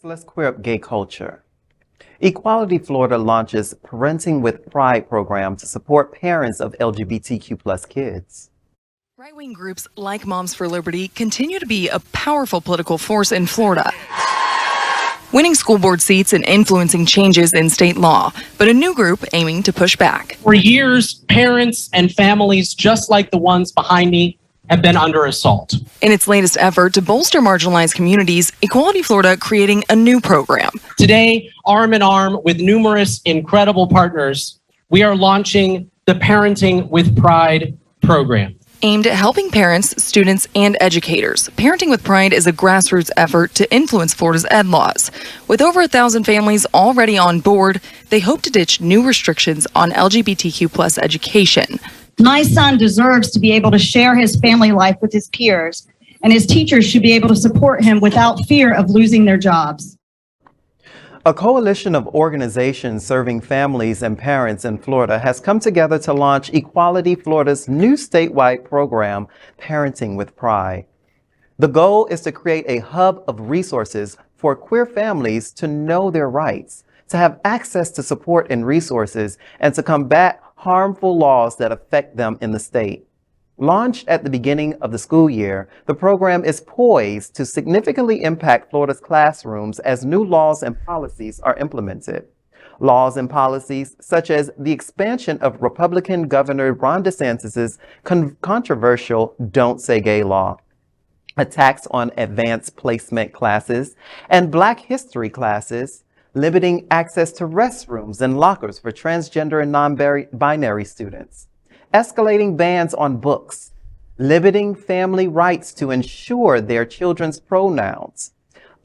Let's queer up gay culture. Equality Florida launches Parenting with Pride program to support parents of LGBTQ plus kids. Right-wing groups like Moms for Liberty continue to be a powerful political force in Florida, winning school board seats and influencing changes in state law, but a new group aiming to push back. For years, parents and families just like the ones behind me have been under assault. In its latest effort to bolster marginalized communities, Equality Florida creating a new program. Today, arm in arm with numerous incredible partners, we are launching the Parenting with Pride program. Aimed at helping parents, students, and educators, Parenting with Pride is a grassroots effort to influence Florida's ed laws. With over 1,000 families already on board, they hope to ditch new restrictions on LGBTQ plus education. My son deserves to be able to share his family life with his peers, and his teachers should be able to support him without fear of losing their jobs. A coalition of organizations serving families and parents in Florida has come together to launch Equality Florida's new statewide program, Parenting with Pride. The goal is to create a hub of resources for queer families to know their rights, to have access to support and resources, and to combat harmful laws that affect them in the state. Launched at the beginning of the school year, the program is poised to significantly impact Florida's classrooms as new laws and policies are implemented. Laws and policies such as the expansion of Republican Governor Ron DeSantis' controversial Don't Say Gay law, attacks on advanced placement classes and Black history classes, limiting access to restrooms and lockers for transgender and non-binary students, escalating bans on books, limiting family rights to ensure their children's pronouns,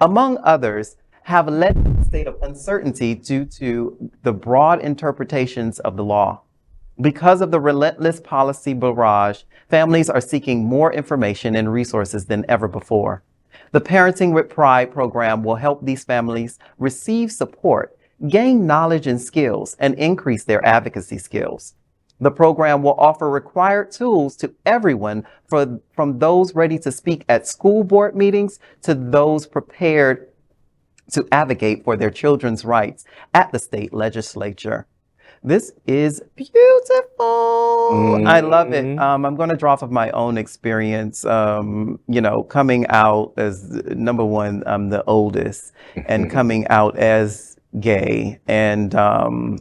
among others, have led to a state of uncertainty due to the broad interpretations of the law. Because of the relentless policy barrage, families are seeking more information and resources than ever before. The Parenting with Pride program will help these families receive support, gain knowledge and skills, and increase their advocacy skills. The program will offer required tools to everyone, from those ready to speak at school board meetings to those prepared to advocate for their children's rights at the state legislature. This is beautiful. I love it. I'm going to draw off of my own experience, coming out as, number one, I'm the oldest, and coming out as gay. And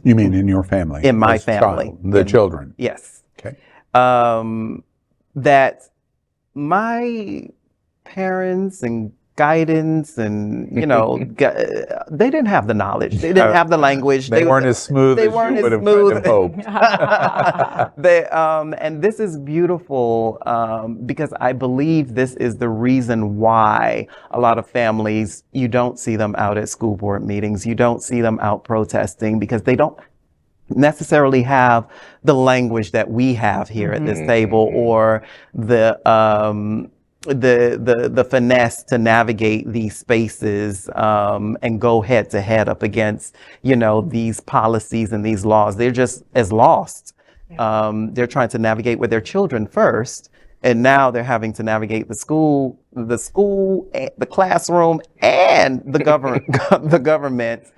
you mean in your family? In my family. The children? Yes. Okay. That my parents and guidance and, they didn't have the knowledge. They didn't have the language. They weren't as smooth as you would have hoped. And this is beautiful because I believe this is the reason why a lot of families, you don't see them out at school board meetings. You don't see them out protesting because they don't necessarily have the language that we have here at this table, or the finesse to navigate these spaces and go head to head up against, these policies and these laws. They're just as lost. They're trying to navigate with their children first, and now they're having to navigate the school, the classroom, and the government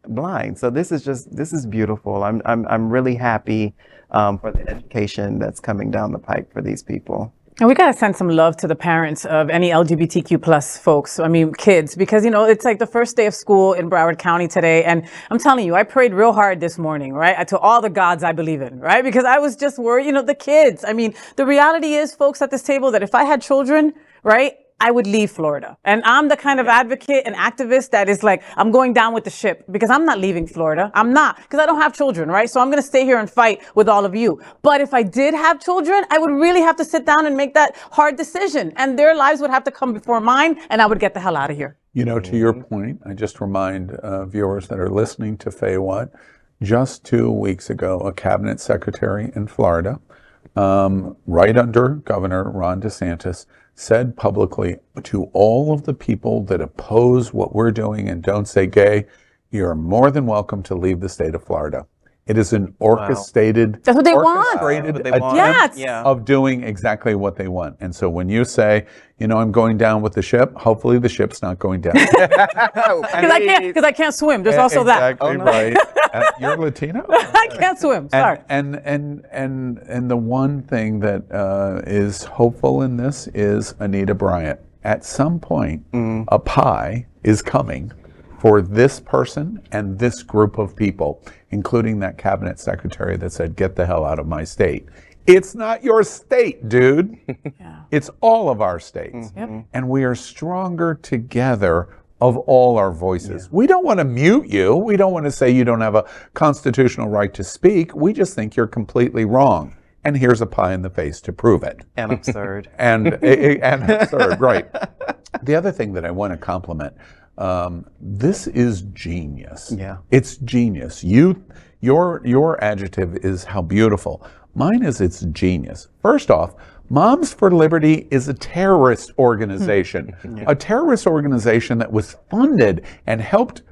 blind. So this is beautiful. I'm really happy for the education that's coming down the pipe for these people. And we got to send some love to the parents of any LGBTQ plus folks, kids, because, it's like the first day of school in Broward County today. And I'm telling you, I prayed real hard this morning, right? To all the gods I believe in, right? Because I was just worried, the kids. The reality is, folks at this table, that if I had children, right, I would leave Florida. And I'm the kind of advocate and activist that is like, I'm going down with the ship because I'm not leaving Florida. I'm not, because I don't have children, right? So I'm going to stay here and fight with all of you. But if I did have children, I would really have to sit down and make that hard decision. And their lives would have to come before mine, and I would get the hell out of here. To your point, I just remind viewers that are listening to Faye What, just 2 weeks ago, a cabinet secretary in Florida, right under Governor Ron DeSantis, said publicly to all of the people that oppose what we're doing and don't say gay, you're more than welcome to leave the state of Florida. It is an orchestrated, That's what they want. orchestrated What they attempt want. Yes. Yeah. of doing exactly what they want. And so when you say, you know, I'm going down with the ship, hopefully the ship's not going down. Because I can't swim. There's also that. Exactly right. You're Latino? I can't swim. Sorry. And the one thing that is hopeful in this is Anita Bryant. At some point, a pie is coming for this person and this group of people, including that cabinet secretary that said, get the hell out of my state. It's not your state, dude. It's all of our states. And we are stronger together of all our voices. We don't want to mute you. We don't want to say you don't have a constitutional right to speak. We just think you're completely wrong. And here's a pie in the face to prove it. And absurd. And absurd, right. The other thing that I want to compliment, this is genius. Yeah. It's genius. Your adjective is how beautiful. Mine is it's genius. First off, Moms for Liberty is a terrorist organization, a terrorist organization that was funded and helped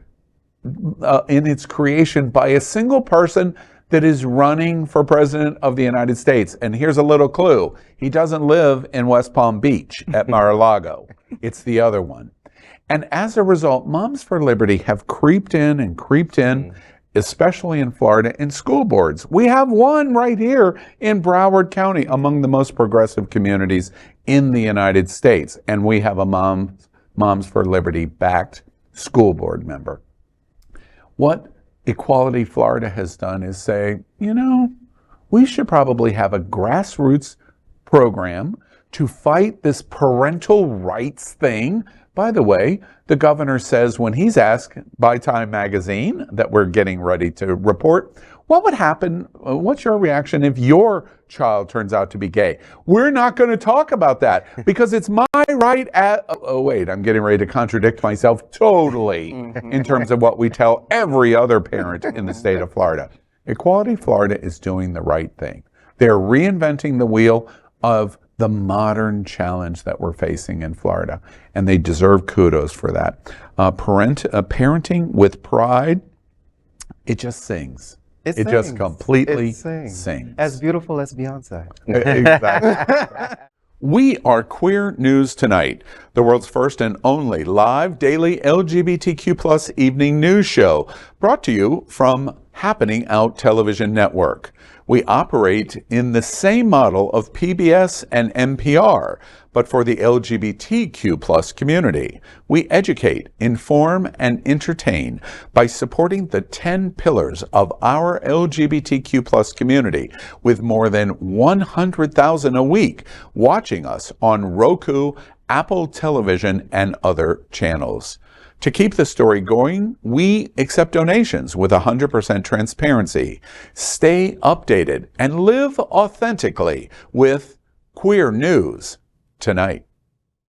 in its creation by a single person that is running for president of the United States. And here's a little clue. He doesn't live in West Palm Beach at Mar-a-Lago. It's the other one. And as a result, Moms for Liberty have creeped in, especially in Florida, in school boards. We have one right here in Broward County, among the most progressive communities in the United States. And we have a Moms for Liberty backed school board member. What Equality Florida has done is say, you know, we should probably have a grassroots program to fight this parental rights thing. By the way, the governor says when he's asked by Time magazine that we're getting ready to report, what would happen, what's your reaction if your child turns out to be gay? We're not going to talk about that because it's my right oh wait, I'm getting ready to contradict myself totally in terms of what we tell every other parent in the state of Florida. Equality Florida is doing the right thing. They're reinventing the wheel of the modern challenge that we're facing in Florida, and they deserve kudos for that. Parenting with pride, it just sings. It just completely sings. As beautiful as Beyonce. Exactly. We are Queer News Tonight, the world's first and only live daily LGBTQ+ evening news show, brought to you from Happening Out Television Network. We operate in the same model of PBS and NPR, but for the LGBTQ+ community. We educate, inform, and entertain by supporting the 10 pillars of our LGBTQ+ community, with more than 100,000 a week watching us on Roku, Apple Television, and other channels. To keep the story going, we accept donations with 100% transparency. Stay updated and live authentically with Queer News Tonight.